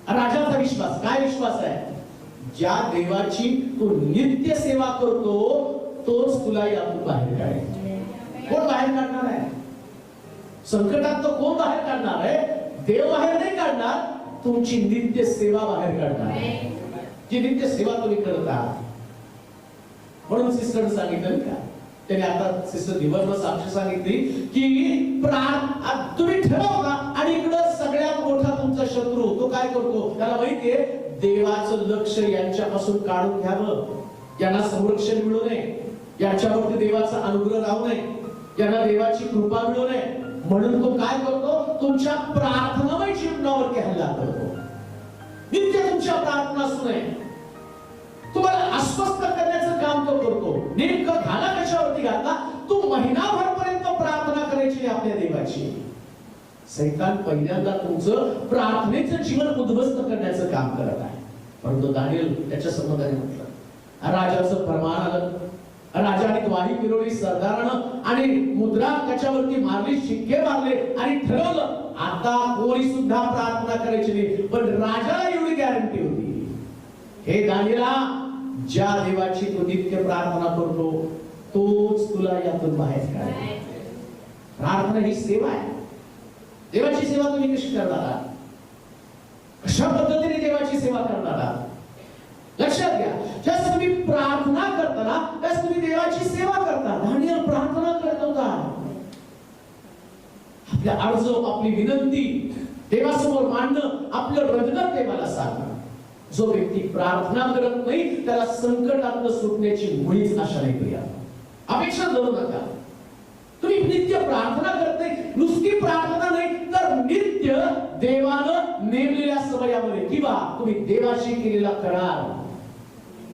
राजाचा विश्वास काय विश्वास आहे? ज्या देवाची तू नित्य सेवा करतो तोच तुला यातून बाहेर काढेल. कोण बाहेर काढणार आहे? संकटात तो कोण बाहेर काढणार आहे? देव बाहेर नाही काढणार, तुमची नित्य सेवा बाहेर काढणार. जी नित्य सेवा तुम्ही करता. म्हणून सिस्टर सांगितलं का, त्याने आता सिस्टर दिवसभर साक्ष सांगितली की तुम्ही ठरवला आणि इकडं सगळ्यात मोठा तुमचा शत्रू तो काय करतो? त्याला माहितीये देवाचं लक्ष यांच्यापासून काढून घ्यावं, यांना संरक्षण मिळू नये, यांच्यावरती देवाचा अनुग्रह राहू नये, यांना देवाची कृपा मिळू नये, म्हणून तो काय करतो? तुमच्या प्रार्थनामय जीवनावरती हल्ला करतो. नित्य तुमच्या प्रार्थना असू नये, तुम्हाला अस्वस्थ करण्याचं काम तो करतो. नेमकं घाला कशावरती घातला? तू महिनाभर पर्यंत प्रार्थना करायची आपल्या देवाची. सैतान पहिल्यांदा तुमचं प्रार्थनेचं जीवन उद्ध्वस्त करण्याचं काम करत आहे. परंतु दानिएल त्याच्या संबंधाने म्हटलं, राजाचं फरमान आलं, राजाने ग्वाही फिरवली, सरदारानं आणि मुद्रा त्याच्यावरती मारली, शिक्के मारले आणि ठरवलं आता कोणी सुद्धा प्रार्थना करायची नाही. पण राजाला एवढी गॅरंटी होती, हे दानिएला, ज्या देवाची तू नित्य प्रार्थना करतो तोच तुला यातून बाहेर काढेल. प्रार्थना ही सेवा आहे. देवाची सेवा तुम्ही कशी करणार आहात? कशा पद्धतीने देवाची सेवा करणार आहात? लक्षात घ्या, ज्यास तुम्ही प्रार्थना करताना त्यास तुम्ही देवाची सेवा करता. दानिएल प्रार्थना करत होता. आपल्या अर्ज, आपली विनंती देवासमोर मांडणं, आपलं रडणं देवाला सांगणं. जो व्यक्ती प्रार्थना करत नाही त्याला संकटातून सुटण्याची मुळीच आशा नाही. प्रिया, अपेक्षा धरू नका. तुम्ही नित्य प्रार्थना करत नाही, नुसती प्रार्थना नाही तर नित्य देवानं नेमलेल्या समयामध्ये किंवा तुम्ही देवाशी केलेला करार